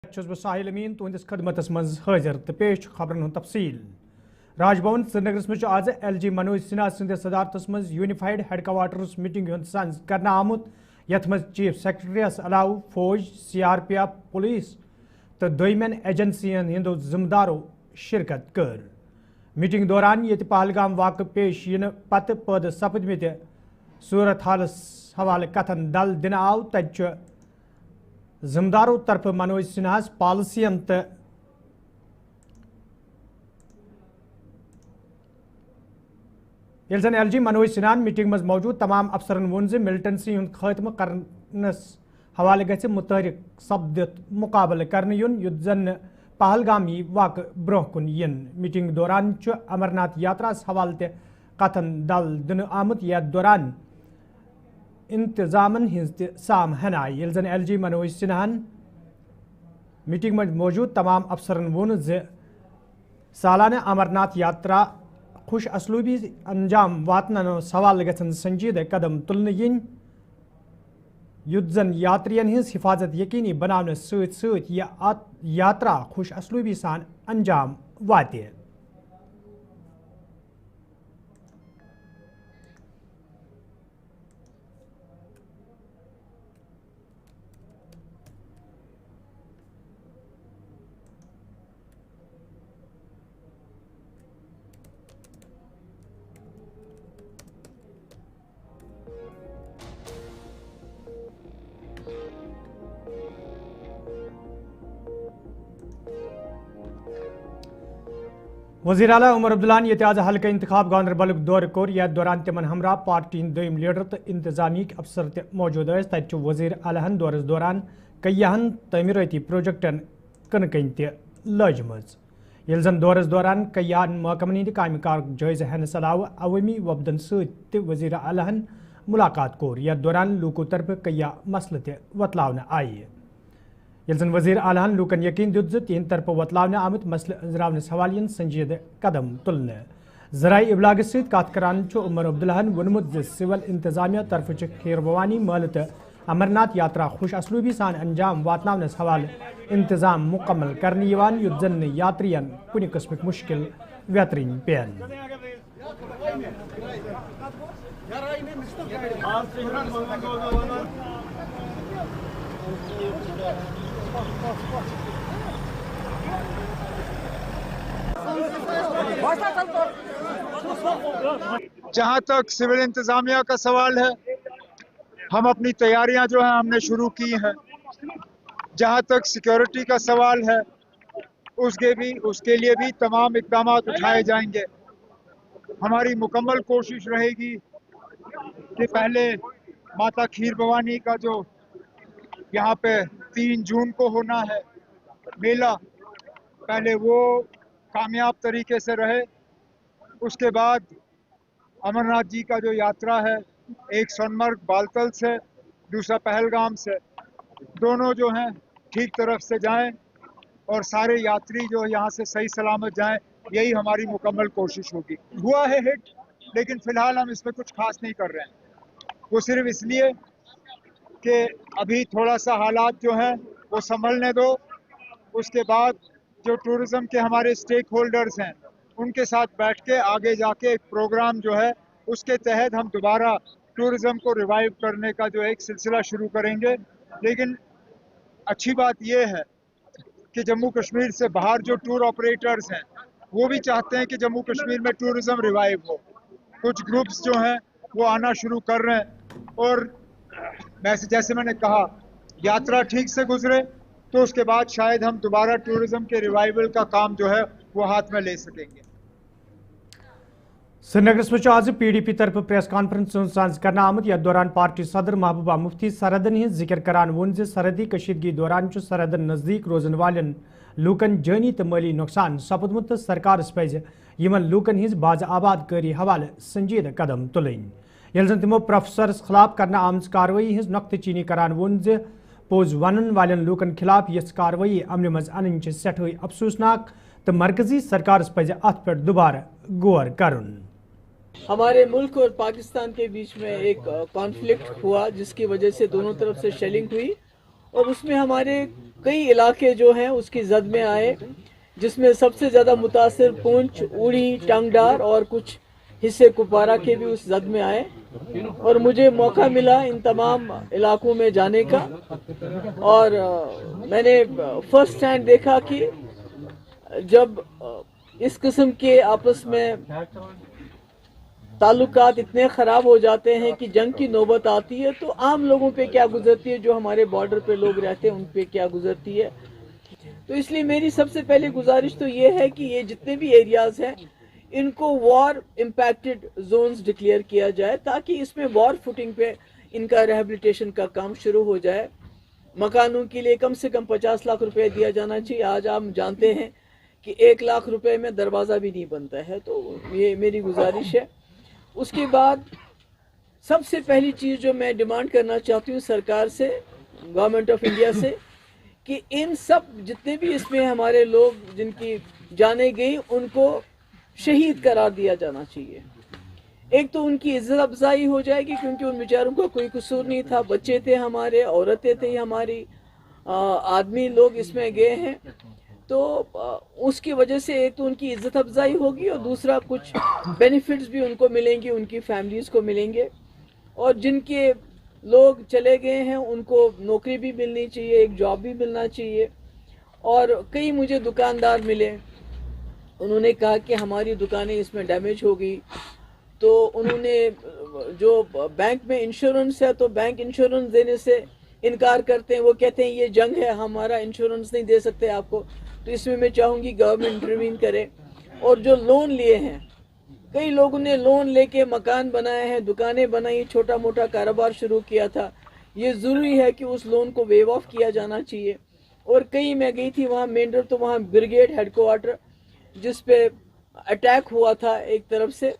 साहिल अमीन तुंदिस खदमतस मज हाजिर तो पेश खबरन हूं तफसील। राजभवन श्रीनगरस में आज LG मनोज सिन्हा सदस सदारतस मज यूनिफाइड हेडक्वार्टर्स मीटिंग सज कर आमुत यथ मज चीफ सेक्रेटरीस अलाव फौज CRPF पुलिस तो दोयमन एजेंसियन हिंदो जिम्मेदारों शिरकत कर। मीटिंग दौरान ये पहलगाम वाक़ पेश इन पत पद सपदमित सूरत हालस हवाले कथन दल दिन आव तज जिम्मेदारों तरफ मनोज सिन्हा पॉलिसियन तो LG मनोज सिन्हा मीटिंग मज मौजूद तमाम अफसरन वोन मिलिटेंसी हुंद खात्म करनस हवाले गछ मुतहरिक सपदित मुकाबले करने युन युद्ध जन पहलगाम वाक़ ब्रोह कुन यन। मीटिंग दौरान अमरनाथ यात्रा हवाले ते कथन दल दिन आमुत यथ दौरान इंतजामन हिंज साम हनाई। LG मनोज सिन्हान मीटिंग में मौजूद तमाम अफसरन वोन सालाना अमरनाथ यात्रा खुश असलूबी अंजाम वातन सवाल गन संजीदा कदम तुलने इन युद्ध जन यात्रियन हिंज हिफाजत यकीनी बनाने सत यात्रा खुश असलूबी सान अंजाम वाते। वज़ीर आला उमर अब्दुल्ला ये आज हल्का इंतखाब गांदरबल दौर कोर यथ दौरान तिमन हमरा पार्टी दोम लीडर तो इंतजामी अफसर ते मौजूद तत वज़ीर आलाहन दौरस दौरान कईहन तमीरती प्रोजेक्टन कनकन ते लजमज। ये जन दौरस दौरान कईहन महकमन हिंद कामि कार जायजा हेनस अलाव अवामी वफदन सत वज़ीर आलाहन मुलाकात कोर यथ दौरान लूको तरफ कईया मसले ते वतलावन आई। यल्जन वज़ीर आलाहन लूकन यकीन दुत तिहन तरफ वतलावन आमुत मसले अंजरावनस हवालियन संजीदा कदम तुलने। ज़राए इबलाग सत कत करान उमर अब्दुल्लाहन वोनमुत सिविल इंतजामिया तरफ खीर भवानी महल तो अमरनाथ यात्रा खुश असलूबी सान अंजाम वातनावनस हवाले इंतजाम मुकम्मल करने युद्ध जन यात्रियन कुन किस्मक मुश्किल व्यतरिन पेन। जहाँ तक सिविल इंतजामिया का सवाल है, हम अपनी तैयारियां जो है हमने शुरू की हैं। जहाँ तक सिक्योरिटी का सवाल है, उसके लिए भी तमाम इक़दाम उठाए जाएंगे। हमारी मुकम्मल कोशिश रहेगी कि पहले माता खीर भवानी का जो यहाँ पे 3 जून को होना है मेला, पहले वो कामयाब तरीके से रहे। उसके बाद अमरनाथ जी का जो यात्रा है, एक सोनमर्ग बालतल से, दूसरा पहलगाम से, दोनों जो हैं ठीक तरफ से जाएं और सारे यात्री जो यहाँ से सही सलामत जाएं, यही हमारी मुकम्मल कोशिश होगी। हुआ है हिट, लेकिन फ़िलहाल हम इसमें कुछ खास नहीं कर रहे हैं। वो सिर्फ इसलिए कि अभी थोड़ा सा हालात जो हैं वो संभलने दो। उसके बाद जो टूरिज़्म के हमारे स्टेक होल्डर्स हैं उनके साथ बैठ के आगे जाके एक प्रोग्राम जो है उसके तहत हम दोबारा टूरिज़्म को रिवाइव करने का जो एक सिलसिला शुरू करेंगे। लेकिन अच्छी बात ये है कि जम्मू कश्मीर से बाहर जो टूर ऑपरेटर्स हैं वो भी चाहते हैं कि जम्मू कश्मीर में टूरिज़्म रिवाइव हो। कुछ ग्रुप्स जो हैं वो आना शुरू कर रहे हैं और जैसे मैंने कहा, यात्रा ठीक से गुजरे तो उसके बाद शायद हम दोबारा टूरिज़्म के रिवाइवल का काम जो है वो हाथ में ले सकेंगे। श्रीनगर में आज PDP तरफ प्रेस कॉन्फ्रेंस करना आमुत यथ दौरान पार्टी सदर महबूबा मुफ्ती सरहदन हिंद जिक्र करान वोन सरहदी कशीदगी दौरान सरहदन नजदीक रोजन वालन लूकन जानी तो माली नुकसान सपदमुत सरकार पज यमन लूकन हिंज बाज आबादकारी हवाले संजीदा कदम तुलन। यल्जन तिमो प्रोफेसर्स खिलाफ करना आमज कार्रवाई हिंज नुक्त चीनी करान वोन पोज वन वालन लूकन खिलाफ यस कार्रवाई अमल मज अन सठे अफसोसनाक तो मरकजी सरकार पज अत पे दोबारा गौर करुन। हमारे मुल्क और पाकिस्तान के बीच में एक कॉन्फ्लिक्ट हुआ जिसकी वजह से दोनों तरफ से शेलिंग हुई اور اس میں ہمارے کئی علاقے جو ہیں اس کی زد میں آئے، جس میں سب سے زیادہ متاثر پونچھ، اوڑی، ٹنگڈار اور کچھ حصے کپوارہ کے بھی اس زد میں آئے، اور مجھے موقع ملا ان تمام علاقوں میں جانے کا، اور میں نے فرسٹ ہینڈ دیکھا کہ جب اس قسم کے آپس میں تعلقات اتنے خراب ہو جاتے ہیں کہ جنگ کی نوبت آتی ہے تو عام لوگوں پہ کیا گزرتی ہے، جو ہمارے بارڈر پہ لوگ رہتے ہیں ان پہ کیا گزرتی ہے۔ تو اس لیے میری سب سے پہلی گزارش تو یہ ہے کہ یہ جتنے بھی ایریاز ہیں ان کو وار امپیکٹڈ زونز ڈکلیئر کیا جائے، تاکہ اس میں وار فوٹنگ پہ ان کا ریہیبلیٹیشن کا کام شروع ہو جائے۔ مکانوں کے لیے کم سے کم 50 لاکھ روپے دیا جانا چاہیے۔ آج آپ جانتے ہیں کہ 1 لاکھ روپے میں دروازہ بھی نہیں بنتا ہے، تو یہ میری گزارش ہے۔ اس کے بعد سب سے پہلی چیز جو میں ڈیمانڈ کرنا چاہتی ہوں سرکار سے، گورنمنٹ آف انڈیا سے، کہ ان سب جتنے بھی اس میں ہمارے لوگ جن کی جانیں گئی ان کو شہید قرار دیا جانا چاہیے۔ ایک تو ان کی عزت افزائی ہو جائے گی، کیونکہ ان بیچاروں کا کوئی قصور نہیں تھا، بچے تھے ہمارے، عورتیں تھیں ہماری، آدمی لوگ اس میں گئے ہیں، تو اس کی وجہ سے ایک تو ان کی عزت افزائی ہوگی، اور دوسرا کچھ بینیفٹس بھی ان کو ملیں گے، ان کی فیملیز کو ملیں گے، اور جن کے لوگ چلے گئے ہیں ان کو نوکری بھی ملنی چاہیے، ایک جاب بھی ملنا چاہیے۔ اور کئی مجھے دکاندار ملے، انہوں نے کہا کہ ہماری دکانیں اس میں ڈیمیج ہو گئی، تو انہوں نے جو بینک میں انشورنس ہے تو بینک انشورنس دینے سے انکار کرتے ہیں، وہ کہتے ہیں یہ جنگ ہے، ہمارا انشورنس نہیں دے سکتے آپ کو۔ تو اس میں میں چاہوں گی گورنمنٹ انٹروین کرے۔ اور جو لون لیے ہیں، کئی لوگوں نے لون لے کے مکان بنائے ہیں، دکانیں بنائی، چھوٹا موٹا کاروبار شروع کیا تھا، یہ ضروری ہے کہ اس لون کو ویو آف کیا جانا چاہیے۔ اور کئی میں گئی تھی وہاں مینڈر، تو وہاں بریگیڈ ہیڈ کوارٹر جس پہ اٹیک ہوا تھا ایک طرف سے،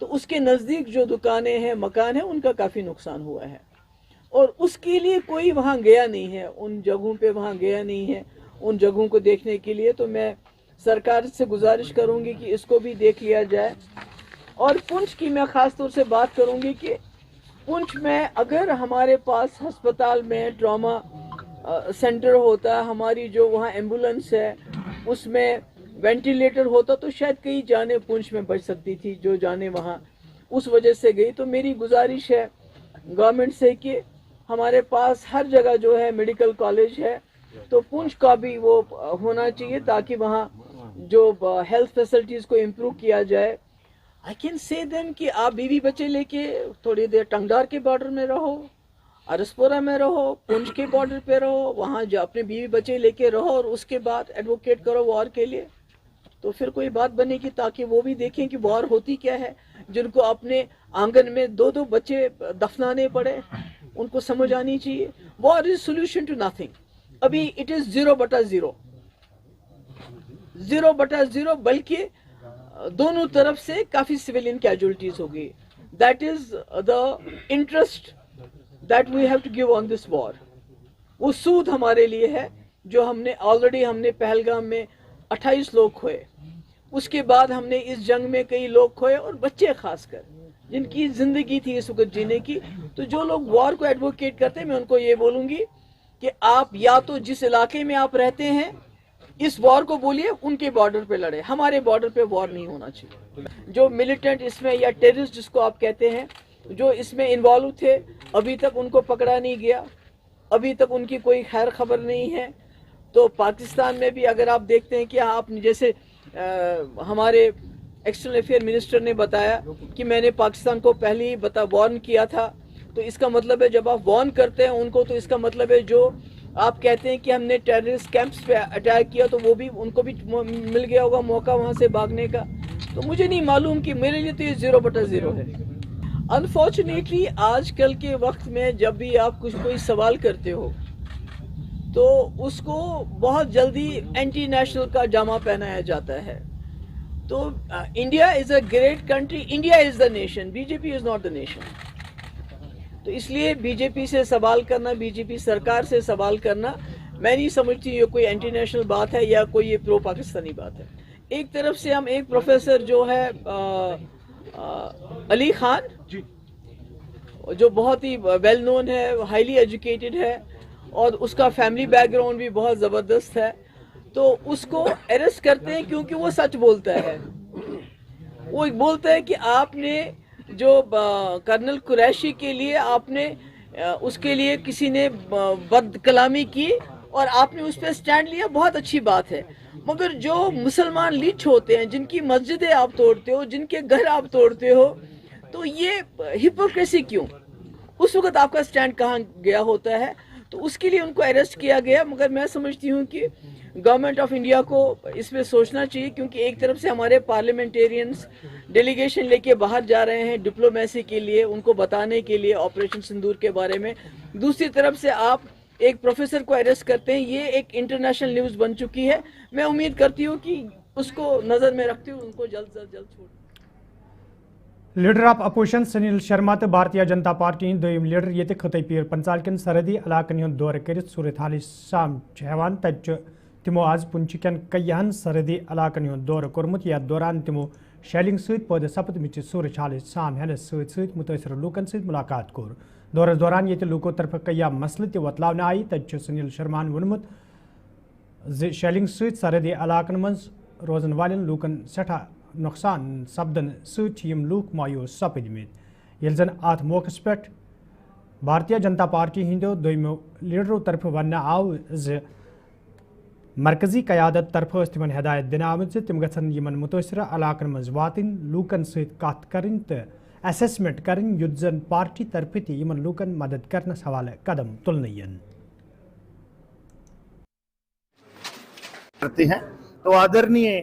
تو اس کے نزدیک جو دکانیں ہیں، مکان ہیں، ان کا کافی نقصان ہوا ہے، اور اس کے لیے کوئی وہاں گیا نہیں ہے، ان جگہوں پہ وہاں گیا نہیں ہے ان جگہوں کو دیکھنے کے لیے۔ تو میں سرکار سے گزارش کروں گی کہ اس کو بھی دیکھ لیا جائے۔ اور پونچھ کی میں خاص طور سے بات کروں گی کہ پونچھ میں اگر ہمارے پاس ہسپتال میں ٹراما سینٹر ہوتا، ہماری جو وہاں ایمبولنس ہے اس میں وینٹیلیٹر ہوتا، تو شاید کئی جانیں پونچھ میں بچ سکتی تھی، جو جانیں وہاں اس وجہ سے گئی۔ تو میری گزارش ہے گورنمنٹ سے کہ ہمارے پاس ہر جگہ جو ہے میڈیکل کالج ہے، تو پونچھ کا بھی وہ ہونا چاہیے، تاکہ وہاں جو ہیلتھ فیسلٹیز کو امپروو کیا جائے۔ آئی کین سے دیم کہ آپ بیوی بچے لے کے تھوڑی دیر ٹنگڈار کے بارڈر میں رہو، ارسپورہ میں رہو، پونچھ کے بارڈر پہ رہو، وہاں جو اپنے بیوی بچے لے کے رہو، اور اس کے بعد ایڈوکیٹ کرو وار کے لیے، تو پھر کوئی بات بنے گی، تاکہ وہ بھی دیکھیں کہ وار ہوتی کیا ہے۔ جن کو اپنے آنگن میں 2 بچے دفنانے پڑے، ان کو سمجھ آنی چاہیے war is solution to nothing. ابھی اٹ از 0/0، 0/0، بلکہ دونوں طرف سے کافی سویلین کیجولٹیز ہوگی۔ That is the interest that we have to give on this war. وہ سود ہمارے لیے ہے جو ہم نے آلریڈی پہلگام میں 28 لوگ کھوئے، اس کے بعد ہم نے اس جنگ میں کئی لوگ کھوئے، اور بچے خاص کر جن کی زندگی تھی اس وقت جینے کی۔ تو جو لوگ وار کو ایڈوکیٹ کرتے ہیں، میں ان کو یہ بولوں گی کہ آپ یا تو جس علاقے میں آپ رہتے ہیں اس وار کو بولیے، ان کے بارڈر پہ لڑے، ہمارے بارڈر پہ وار نہیں ہونا چاہیے۔ جو ملیٹنٹ اس میں یا ٹیررسٹ جس کو آپ کہتے ہیں جو اس میں انوالو تھے، ابھی تک ان کو پکڑا نہیں گیا، ابھی تک ان کی کوئی خیر خبر نہیں ہے۔ تو پاکستان میں بھی اگر آپ دیکھتے ہیں کہ آپ جیسے ہمارے ایکسٹرنل افیئر منسٹر نے بتایا کہ میں نے پاکستان کو پہلے ہی وارن کیا تھا، تو اس کا مطلب ہے جب آپ وارن کرتے ہیں ان کو، تو اس کا مطلب ہے جو آپ کہتے ہیں کہ ہم نے ٹیررسٹ کیمپس پہ اٹیک کیا، تو وہ بھی ان کو بھی مل گیا ہوگا موقع وہاں سے بھاگنے کا۔ تو مجھے نہیں معلوم، کہ میرے لیے تو یہ 0/0 ہے۔ انفارچونیٹلی آج کل کے وقت میں جب بھی آپ کوئی سوال کرتے ہو تو اس کو بہت جلدی اینٹی نیشنل کا جامہ پہنایا جاتا ہے۔ تو India is a great country, India is the nation, B J P is not the nation. تو اس لیے بی جے پی سے سوال کرنا، بی جے پی سرکار سے سوال کرنا، میں نہیں سمجھتی یہ کوئی اینٹی نیشنل بات ہے یا کوئی یہ پرو پاکستانی بات ہے۔ ایک طرف سے ہم ایک پروفیسر جو ہے علی خان، جو بہت ہی ویل نون ہے، ہائیلی ایجوکیٹڈ ہے، और उसका फैमिली बैकग्राउंड भी बहुत ज़बरदस्त है, तो उसको अरेस्ट करते हैं क्योंकि वो सच बोलता है। वो बोलता है कि आपने जो कर्नल कुरैशी के लिए आपने उसके लिए किसी ने बद कलामी की और आपने उस पर स्टैंड लिया, बहुत अच्छी बात है। मगर जो मुसलमान लीच होते हैं, जिनकी मस्जिदें आप तोड़ते हो, जिनके घर आप तोड़ते हो, तो ये हिपोक्रेसी क्यों? उस वक्त आपका स्टैंड कहाँ गया होता है? तो उसके लिए उनको अरेस्ट किया गया। मगर मैं समझती हूँ कि गवर्नमेंट ऑफ इंडिया को इस पे सोचना चाहिए, क्योंकि एक तरफ से हमारे पार्लियामेंटेरियंस डेलीगेशन लेके बाहर जा रहे हैं डिप्लोमेसी के लिए, उनको बताने के लिए ऑपरेशन सिंदूर के बारे में, दूसरी तरफ से आप एक प्रोफेसर को अरेस्ट करते हैं। ये एक इंटरनेशनल न्यूज़ बन चुकी है। मैं उम्मीद करती हूँ कि उसको नज़र में रखती हूँ उनको जल्द से जल्द छोड़। Leader of opposition Sunil Sharma तो भारतीय जनता पार्टी दोयम लीडर ये खतई पीर पंचाल कन सरहदी इलाकन हुंद दौर कर सूरत हाल साम हेवान तत तिमो आज पुंछ कन कईहन सरहदी इलाकन हुंद दौर कोर्मुत। यथ दौरान तिमो शेलिंग सहित पैदा सपदमिच सूरत हाल साम हेनस सहित मुतासर लूकन सहित मुलाकात कोर। दौरस दौरान ये लूको तरफ कईया मसले त वतलावन आई। तत सुनील शर्मा वोनमुत शेलिंग सहित सरहदी इलाकन मज रोजन वालन लूकन सठा नुकसान सपदन सम लूक मायूस सपदमित। ये जन अत मौके पे भारतीय जनता पार्टी हिंदो दोयमो लीडरों तरफ वन आव ज मरकजी कयादत तरफ तिमन हिदायत दिन आमत तिम गन यमन मुतासर इलाकन मज वातिन लूकन सहित कत करन त असेसमेंट करन युद्ध जन पार्टी तरफ तमन लूकन मदद करनस हवाले कदम तुलन करते हैं। तो आदरणीय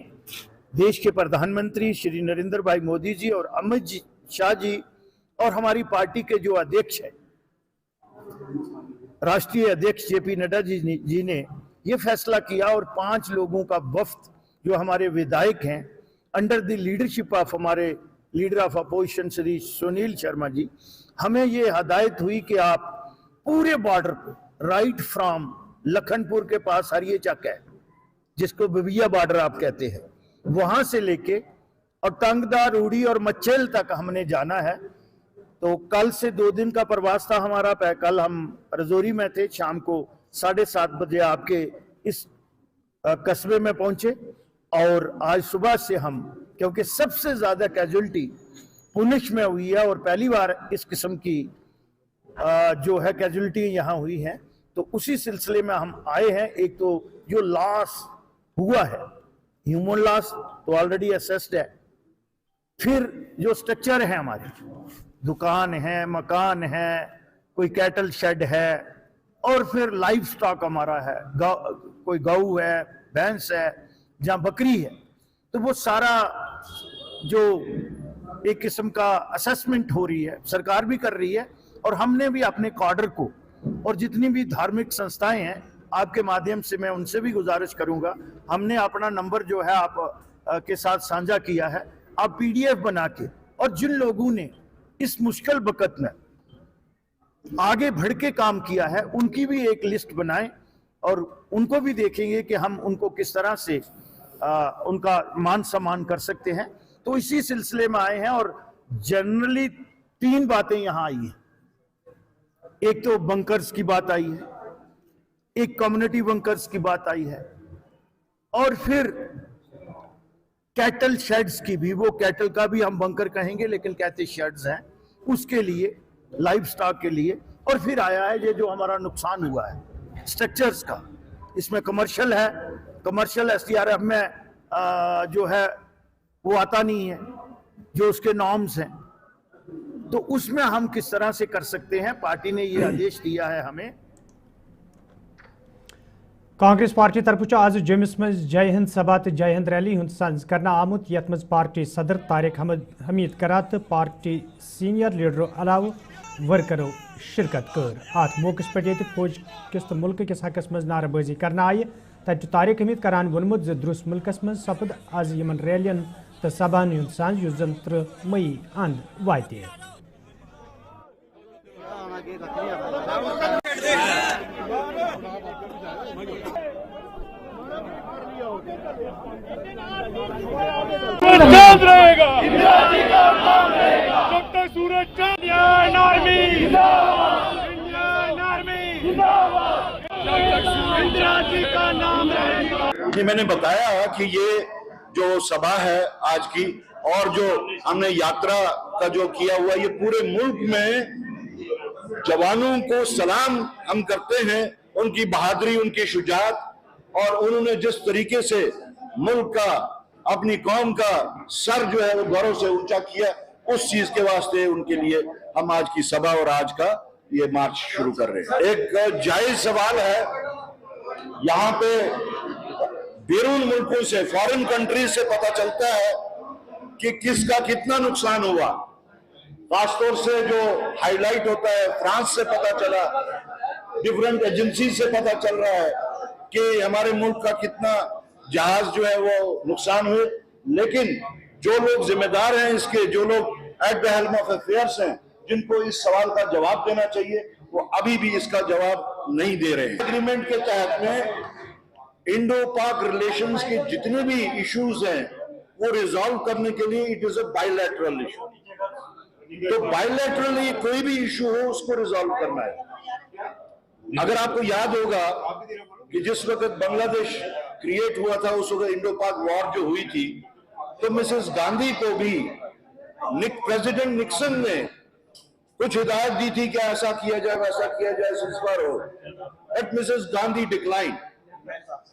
देश के प्रधानमंत्री श्री नरेंद्र भाई मोदी जी और अमित शाह जी और हमारी पार्टी के जो अध्यक्ष है, राष्ट्रीय अध्यक्ष जेपी नड्डा जी ने ये फैसला किया और 5 लोगों का वफ्द जो हमारे विधायक हैं अंडर द लीडरशिप ऑफ हमारे leader of opposition Shri Sunil Sharma ji, हमें ये हदायत हुई कि आप पूरे बॉर्डर पर राइट फ्रॉम लखनपुर के पास हरिये चक है जिसको बिबिया बॉर्डर आप कहते हैं, वहां से लेके और टंगदा, रूड़ी और मच्चेल तक हमने जाना है। तो कल से 2 दिन का प्रवास था हमारा। कल हम रजौरी में थे, शाम को 7:30 बजे आपके इस कस्बे में पहुंचे और आज सुबह से हम, क्योंकि सबसे ज्यादा कैजुअलिटी पुनिश में हुई है और पहली बार इस किस्म की जो है कैजुअलिटी यहाँ हुई है, तो उसी सिलसिले में हम आए हैं। एक तो जो लॉस हुआ है, ह्यूमन लॉस तो ऑलरेडी असेस्ड है, फिर जो स्ट्रक्चर है, हमारी दुकान है, मकान है, कोई कैटल शेड है और फिर लाइव स्टॉक हमारा है, कोई गऊ है, भैंस है, जहां बकरी है, तो वो सारा जो एक किस्म का असेसमेंट हो रही है, सरकार भी कर रही है और हमने भी अपने कॉर्डर को और जितनी भी धार्मिक संस्थाएं हैं आपके माध्यम से मैं उनसे भी गुजारिश करूंगा, हमने अपना नंबर जो है आप के साथ साझा किया है। आप पीडीएफ बना के और जिन लोगों ने इस मुश्किल वक्त में आगे बढ़ के काम किया है उनकी भी एक लिस्ट बनाएं और उनको भी देखेंगे कि हम उनको किस तरह से उनका मान सम्मान कर सकते हैं। तो इसी सिलसिले में आए हैं और जनरली 3 बातें यहाँ आई हैं। एक तो बंकर्स की बात आई है, एक कम्युनिटी बंकर्स की बात आई है और फिर कैटल शेड्स की भी, वो कैटल का भी हम बंकर कहेंगे लेकिन कहते शेड्स हैं, उसके लिए, लाइव स्टॉक के लिए। और फिर आया है ये जो हमारा नुकसान हुआ है स्ट्रक्चर्स का, इसमें कमर्शियल है, कमर्शियल एसडीआरएफ में जो है वो आता नहीं है, जो उसके नॉर्म्स हैं, तो उसमें हम किस तरह से कर सकते हैं। पार्टी ने ये आदेश दिया है हमें। कांग्रेस पार्टी तरफ आज जम्मूस में जय हिंद सभा तो जय हिंद रैली हुंद संज करना आमुत, यथ मज पार्टी सदर तारिक हमीद करा तो पार्टी सीनियर लीडरों अलाव वर्करों शिरकत कर। अत मौके पे फौज किस मुल्क किस हकस मज नारेबाजी करना आई। तत तारिक हमीद करान वोनमुत दुरुस मुल्कस मज सपद आज यमन रैलियन तो सभान हुंद संज युस जन 3 मई अंद वाते। चांद रहेगा, डॉक्टर सूरज चांद, इंडियन आर्मी, इंडियन आर्मी। یہ میں نے بتایا کہ یہ جو سبھا ہے آج کی اور جو ہم نے یاترا کا جو کیا ہوا یہ پورے ملک میں جوانوں کو سلام ہم کرتے ہیں، ان کی بہادری، ان کی شجاعت، اور انہوں نے جس طریقے سے ملک کا، اپنی قوم کا سر جو ہے وہ گورو سے اونچا کیا، اس چیز کے واسطے ان کے لیے ہم آج کی سبھا اور آج کا یہ مارچ شروع کر رہے ہیں۔ ایک جائز سوال ہے، یہاں پہ بیرون ملکوں سے، فارن کنٹریز سے پتہ چلتا ہے کہ کس کا کتنا نقصان ہوا، خاص طور سے جو ہائی لائٹ ہوتا ہے فرانس سے پتہ چلا، ڈیفرنٹ ایجنسی سے پتہ چل رہا ہے کہ ہمارے ملک کا کتنا جہاز جو ہے وہ نقصان ہوئے، لیکن جو لوگ ذمہ دار ہیں اس کے، جو لوگ at the helm of affairs ہیں، جن کو اس سوال کا جواب دینا چاہیے، وہ ابھی بھی اس کا جواب نہیں دے رہے ہیں۔ ایگریمنٹ کے تحت میں انڈو پاک ریلیشنز کے جتنے بھی ایشوز ہیں وہ ریزالو کرنے کے لیے it is a by lateral issue, تو بائی لیٹرلی کوئی بھی ایشو ہو اس کو ریزالو کرنا ہے۔ اگر آپ کو یاد ہوگا کہ جس وقت بنگلہ دیش کریٹ ہوا تھا، اس وقت انڈو پاک وار جو ہوئی تھی، تو مسز گاندھی کو بھی پریزیڈنٹ نکسن نے کچھ ہدایت دی تھی کہ ایسا کیا جائے، ویسا کیا جائے، سیزفائر ہو۔ At Mrs Gandhi decline,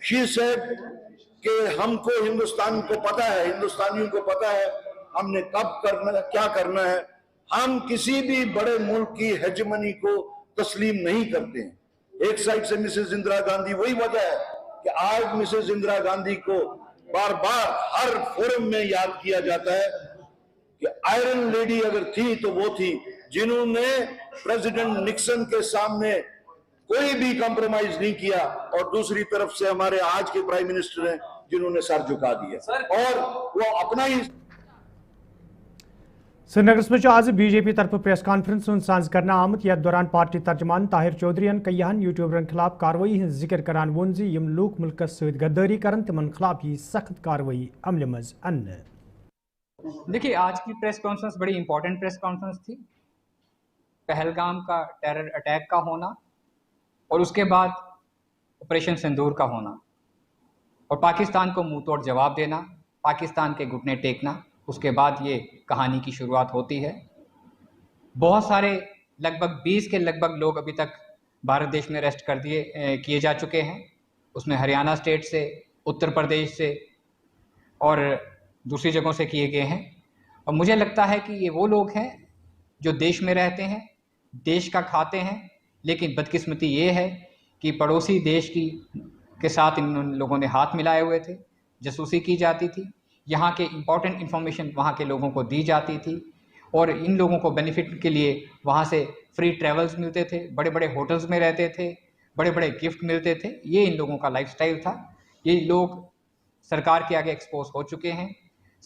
she said کہ ہم کو ہندوستان کو پتا ہے، ہندوستانیوں کو پتا ہے ہم نے کب کرنا ہے، کیا کرنا ہے، ہم کسی بھی بڑے ملک کی ہیجمنی کو تسلیم نہیں کرتے ہیں۔ ایک سائڈ سے مسز اندرا گاندھی، وہی وجہ ہے کہ آج مسز اندرا گاندھی کو بار بار ہر فورم میں یاد کیا جاتا ہے کہ آئرن لیڈی اگر تھی تو وہ تھی جنہوں نے پریزیڈنٹ نکسن کے سامنے کوئی بھی کمپرومائز نہیں کیا، اور دوسری طرف سے ہمارے آج کے پرائم منسٹر ہیں جنہوں نے سر جھکا دیا اور وہ اپنا ہی۔ سری نگر میں آج بی جے پی طرف پریس کانفرنس ساز کرنا آمت، یتھ دوران پارٹی ترجمان طاہر چودھری کئیہن یوٹیوبرن خلاف کاروٲیی ہز ذکر کران وون زِ یم لوک ملکس ست غداری کرن تمن خلاف یہ سخت کاروٲیی عملہِ مز اننہٕ۔ دیکھیے، آج کی پریس کانفرنس بڑی امپورٹنٹ پریس کانفرنس تھی۔ پہلگام کا ٹیرر اٹیک کا ہونا اور اس کے بعد آپریشن سندور کا ہونا اور پاکستان کو منہ توڑ جواب دینا، پاکستان کے گھٹنے ٹیکنا، اس کے بعد یہ کہانی کی شروعات ہوتی ہے۔ بہت سارے لگ بھگ 20 کے لگ بھگ لوگ ابھی تک بھارت دیش میں اریسٹ کیے جا چکے ہیں، اس میں ہریانہ اسٹیٹ سے، اتر پردیش سے اور دوسری جگہوں سے کیے گئے ہیں۔ اور مجھے لگتا ہے کہ یہ وہ لوگ ہیں جو دیش میں رہتے ہیں، دیش کا کھاتے ہیں، لیکن بدقسمتی یہ ہے کہ پڑوسی دیش کے ساتھ ان لوگوں نے ہاتھ ملائے ہوئے تھے، جاسوسی کی جاتی تھی، یہاں کے امپورٹنٹ انفارمیشن وہاں کے لوگوں کو دی جاتی تھی، اور ان لوگوں کو بینیفٹ کے لیے وہاں سے فری ٹریولز ملتے تھے، بڑے بڑے ہوٹلز میں رہتے تھے، بڑے بڑے گفٹ ملتے تھے۔ یہ ان لوگوں کا لائف سٹائل تھا۔ یہ لوگ سرکار کے آگے ایکسپوز ہو چکے ہیں،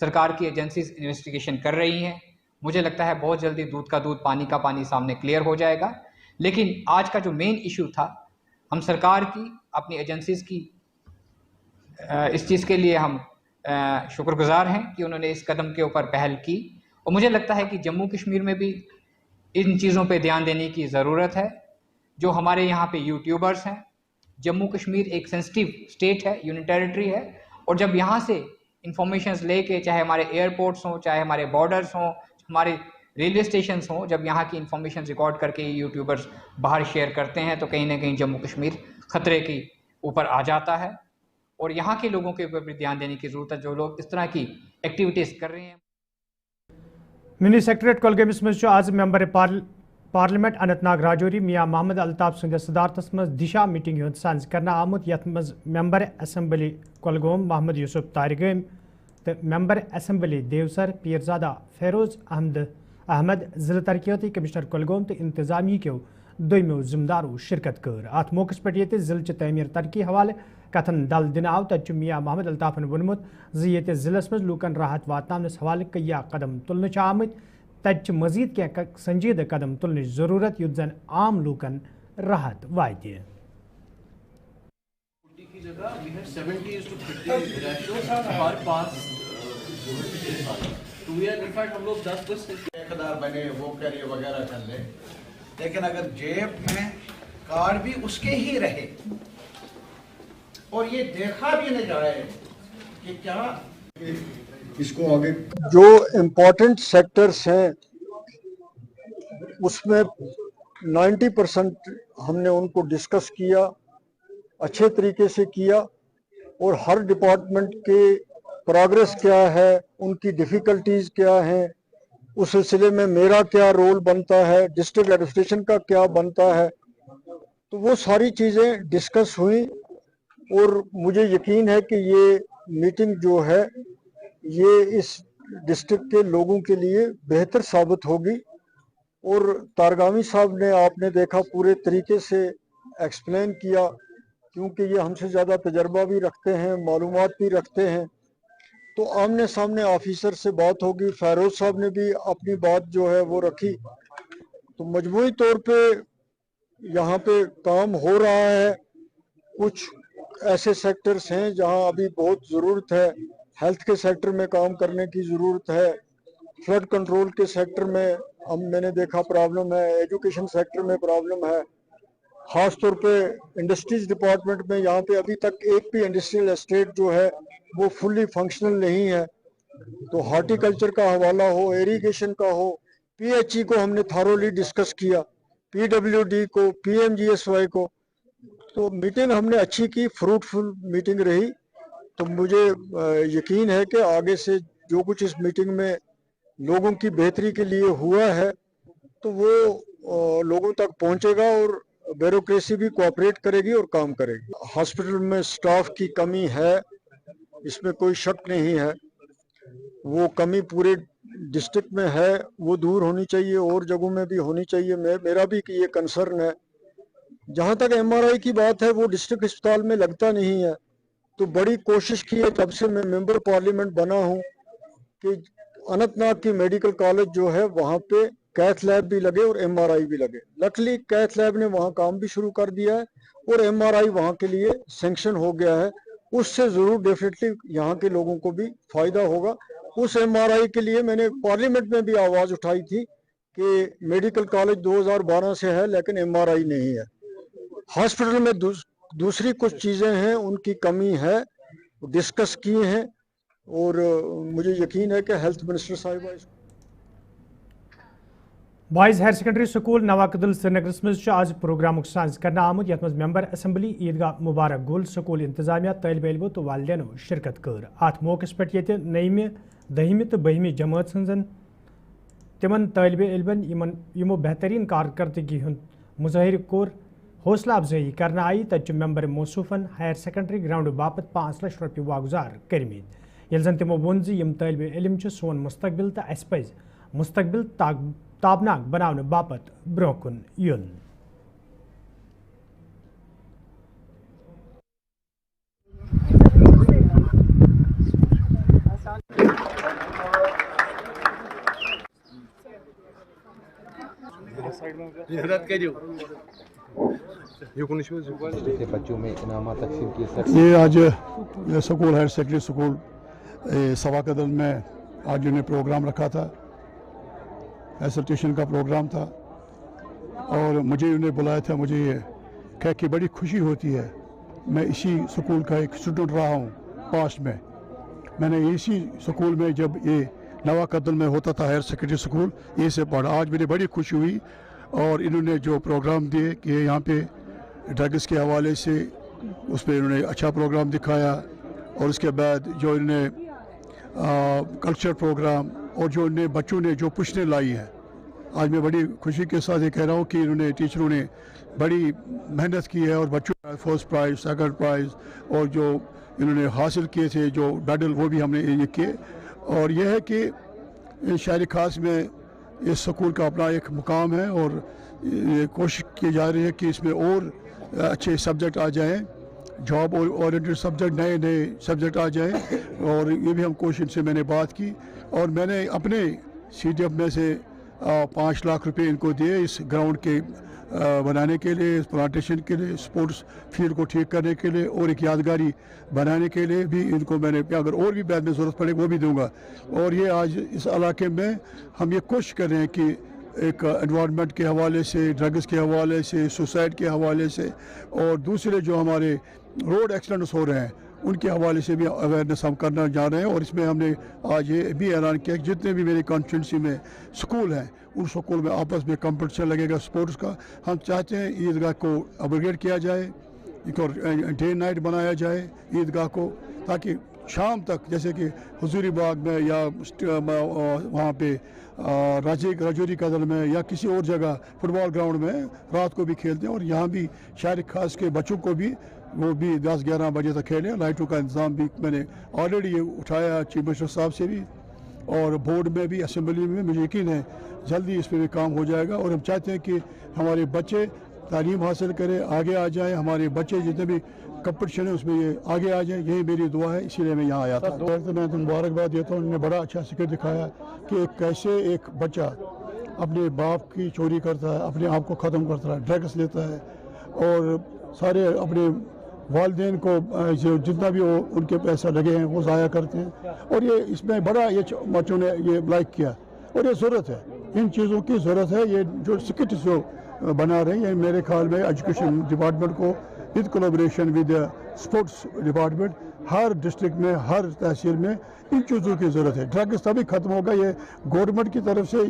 سرکار کی ایجنسیز انویسٹیگیشن کر رہی ہیں۔ مجھے لگتا ہے بہت جلدی دودھ کا دودھ پانی کا پانی سامنے کلیئر ہو جائے گا۔ لیکن آج کا جو مین ایشو تھا، ہم سرکار کی، اپنی ایجنسیز کی اس چیز کے لیے ہم شکر گزار ہیں کہ انہوں نے اس قدم کے اوپر پہل کی، اور مجھے لگتا ہے کہ جموں کشمیر میں بھی ان چیزوں پہ دھیان دینے کی ضرورت ہے۔ جو ہمارے یہاں پہ یوٹیوبرز ہیں، جموں کشمیر ایک سینسٹیو اسٹیٹ ہے، یونین ٹیریٹری ہے، اور جب یہاں سے انفارمیشنز لے کے، چاہے ہمارے ایئرپورٹس ہوں، چاہے ہمارے بارڈرز ہوں، ہمارے ریلوے اسٹیشنز ہوں، جب یہاں کی انفارمیشن ریکارڈ کر کے یوٹیوبرز باہر شیئر کرتے ہیں تو کہیں نہ کہیں جموں کشمیر خطرے کے اوپر آ جاتا ہے، اور یہاں کے لوگوں کے اوپر بھی دھیان دینے کی ضرورت ہے جو لوگ اس طرح کی ایکٹیویٹیز کر رہے ہیں۔ منی سیکریٹریٹ کولگامس مز آج ممبر پارلیمنٹ اننت ناگ راجوری میاں محمد الطاف سندس صدارتس مز دشا میٹنگ ہند سانز کرنا آمت، یتھ مز ممبر اسمبلی کولگوم محمد یوسف تارگام تو ممبر اسمبلی دیوسر پیرزادہ فیروز احمد، ضلع ترقیاتی کمشنر کولگوم تو انتظامیہ کیو دویمو ذمہ دارو شرکت کر۔ ات موقع پہ ضلع تعمیر ترقی حوالہ کتن دل دن آو، تت میاں محمد الطافن وونمت زِ ضلع مز لوکن راحت واتناونس حوالہ کیا قدم تلنہ آمت، تت مزید کی سنجیدہ قدم تلنچ ضرورت یُتھ زن عام لوکن راحت واتہ۔ بنے وہ کرے وغیرہ کر لے، لیکن اگر جیب میں کارڈ بھی اس کے ہی رہے और ये देखा भी नहीं जा रहा है कि क्या इसको आगे जो इम्पोर्टेंट सेक्टर्स हैं उसमें 90% हमने उनको डिस्कस किया, अच्छे तरीके से किया, और हर डिपार्टमेंट के प्रोग्रेस क्या है, उनकी डिफ़िकल्टीज़ क्या हैं, उस सिलसिले में मेरा क्या रोल बनता है, डिस्ट्रिक्ट एडमिनिस्ट्रेशन का क्या बनता है, तो वो सारी चीज़ें डिस्कस हुई। और मुझे यकीन है कि ये मीटिंग जो है ये इस डिस्ट्रिक्ट के लोगों के लिए बेहतर साबित होगी। और तारगामी साहब ने, आपने देखा, पूरे तरीके से एक्सप्लेन किया, क्योंकि ये हमसे ज़्यादा तजर्बा भी रखते हैं, मालूमात भी रखते हैं, तो आमने सामने ऑफिसर से बात होगी। फ़ैरोज़ साहब ने भी अपनी बात जो है वो रखी। तो मजमूई तौर पे यहाँ पे काम हो रहा है। कुछ ऐसे सेक्टर्स हैं जहाँ अभी बहुत ज़रूरत है, हेल्थ के सेक्टर में काम करने की ज़रूरत है, फ्लड कंट्रोल के सेक्टर में मैंने देखा प्रॉब्लम है, एजुकेशन सेक्टर में प्रॉब्लम है, ख़ास तौर पे इंडस्ट्रीज डिपार्टमेंट में यहाँ पे अभी तक एक भी इंडस्ट्रियल एस्टेट जो है वो फुल्ली फंक्शनल नहीं है। तो हार्टिकल्चर का हवाला हो, इरिगेशन का हो, PHE को हमने थारोली डिस्कस किया, PWD को, PMGSY को, तो मीटिंग हमने अच्छी की, फ्रूटफुल मीटिंग रही। तो मुझे यकीन है कि आगे से जो कुछ इस मीटिंग में लोगों की बेहतरी के लिए हुआ है तो वो लोगों तक पहुंचेगा और ब्यूरोक्रेसी भी कोऑपरेट करेगी और काम करेगी। हॉस्पिटल में स्टाफ की कमी है, इसमें कोई शक नहीं है, वो कमी पूरे डिस्ट्रिक्ट में है, वो दूर होनी चाहिए, और जगहों में भी होनी चाहिए। मेरा भी ये कंसर्न है। जहाँ तक MRI की बात है, वो डिस्ट्रिक्ट अस्पताल में लगता नहीं है, तो बड़ी कोशिश की है जब से मैं मेंबर पार्लियामेंट बना हूँ कि अनंतनाग की मेडिकल कॉलेज जो है वहाँ पे कैथ लैब भी लगे और MRI भी लगे। लकली कैथ लैब ने वहाँ काम भी शुरू कर दिया है और MRI वहाँ के लिए सैंक्शन हो गया है। उससे ज़रूर डेफिनेटली यहाँ के लोगों को भी फ़ायदा होगा। उस MRI के लिए मैंने पार्लियामेंट में भी आवाज़ उठाई थी कि मेडिकल कॉलेज 2012 से है लेकिन MRI नहीं है। हॉस्पिटल में दूसरी कुछ चीज़ें हैं, उनकी कमी है, डिस्कस किए हैं, और मुझे यकीन है कि हेल्थ मिनिस्टर साहिबा boys higher secondary school Nawakadal श्रीनगरस मज आज प्रोग्राम साज करना आमुत यथ मज मेंबर असेंबली ईदगाह मुबारक गुल स्कूल इंतजामिया तलब इल्मो तो वालिदेनो शिरकत कर। अत मौके पे ये 9वीं 10वीं तो 12वीं जमात हजन तिमन तलब इल्मन यमो बेहतरीन कारकर्दगी हुंद मुजाहिर कोर हौसला अफजाई करना आई तच मेंबर मौसूफन हायर सेकेंडरी ग्राउंड बापत 5 लाख रुपये वागुजार करमित। यल जन तिमो वोन यम तलब इल्म सोन मुस्तकबिल तो अस पज मुस्तकबिल ताबनाक बनाने बापत ब्रोह कुन युन। बच्चों में इनाम तकसीम किए। ये आज स्कूल हायर सेकेंडरी स्कूल सवाकदल में आज उन्हें प्रोग्राम रखा था, एसोसिएशन का प्रोग्राम था, और मुझे उन्हें बुलाया था। मुझे ये कह के बड़ी खुशी होती है, मैं इसी स्कूल का एक स्टूडेंट रहा हूँ। पास्ट में मैंने इसी स्कूल में जब ये नवाकदल में होता था हायर सेकेंडरी स्कूल, ये से पढ़ा। आज मुझे बड़ी खुशी हुई, और इन्होंने जो प्रोग्राम दिए कि यहाँ पे ड्रग्स के हवाले से उस पर इन्होंने अच्छा प्रोग्राम दिखाया, और उसके बाद जो इन्होंने कल्चर प्रोग्राम और जो इन्हें बच्चों ने जो पुश्तें लाई हैं, आज मैं बड़ी खुशी के साथ ये कह रहा हूँ कि इन्होंने टीचरों ने बड़ी मेहनत की है, और बच्चों ने फर्स्ट प्राइज़, सेकंड प्राइज़, और जो इन्होंने हासिल किए थे जो मेडल, वो भी हमने ये किए। और यह है कि शायरी खास में इस स्कूल का अपना एक मुकाम है, और ये कोशिश की जा रही है कि इसमें और अच्छे सब्जेक्ट आ जाएं, जॉब ओरिएंटेड सब्जेक्ट, नए नए सब्जेक्ट आ जाएं, और ये भी हम कोशिश से मैंने बात की। और मैंने अपने CDF में से 5 लाख रुपए इनको दिए इस ग्राउंड के बनाने के लिए, इस प्लांटेशन के लिए, स्पोर्ट्स फील्ड को ठीक करने के लिए, और एक यादगारी बनाने के लिए भी इनको मैंने, अगर और भी बाद में ज़रूरत पड़े वो भी दूंगा। और ये आज इस इलाके में हम ये कोशिश कर रहे हैं कि एक एनवायरनमेंट के हवाले से, ड्रग्स के हवाले से, सुसाइड के हवाले से और दूसरे जो हमारे रोड एक्सीडेंट्स हो रहे हैं उनके हवाले से भी अवेयरनेस हम करना जा रहे हैं। और इसमें हमने आज ये भी ऐलान किया कि जितने भी मेरी कॉन्स्टिट्यूंसी में स्कूल हैं उन स्कूल में आपस में कंपटीशन लगेगा स्पोर्ट्स का। हम चाहते हैं ईदगाह को अपग्रेड किया जाए, एक और डे नाइट बनाया जाए ईदगाह को, ताकि शाम तक जैसे कि हुजूरी बाग में या वहाँ पे राजौरी कदल में या किसी और जगह फुटबॉल ग्राउंड में रात को भी खेलते हैं और यहाँ भी शहर खास के बच्चों को भी वो भी 10-11 बजे तक खेलें। लाइटों का इंतज़ाम भी मैंने ऑलरेडी ये उठाया चीफ मिनिस्टर साहब से भी और बोर्ड में भी, असेंबली में। मुझे यकीन है जल्दी इस पर भी काम हो जाएगा और हम चाहते हैं कि हमारे बच्चे तालीम हासिल करें, आगे आ जाएं, हमारे बच्चे जितने भी कंपटीशन है उसमें ये आगे आ जाएं, यही मेरी दुआ है, इसीलिए मैं यहाँ आया था। मैं तो मुबारकबाद देता हूँ, उन्होंने बड़ा अच्छा सिक्र दिखाया कि कैसे एक बच्चा अपने बाप की चोरी करता है, अपने आप को ख़त्म करता है, ड्रग्स लेता है और सारे अपने वालिदैन को जो जितना भी वो उनके पैसा लगे हैं वो ज़ाया करते हैं। और ये इसमें बड़ा ये बच्चों ने ये लाइक किया और ये ज़रूरत है, इन चीज़ों की ज़रूरत है। ये जो स्किट जो बना रहे हैं ये मेरे ख्याल में एजुकेशन डिपार्टमेंट को with collaboration with sports department her district में, हर तहसील में इन चीज़ों की ज़रूरत है। ड्रग्स तभी ख़त्म होगा ये गवर्नमेंट की तरफ से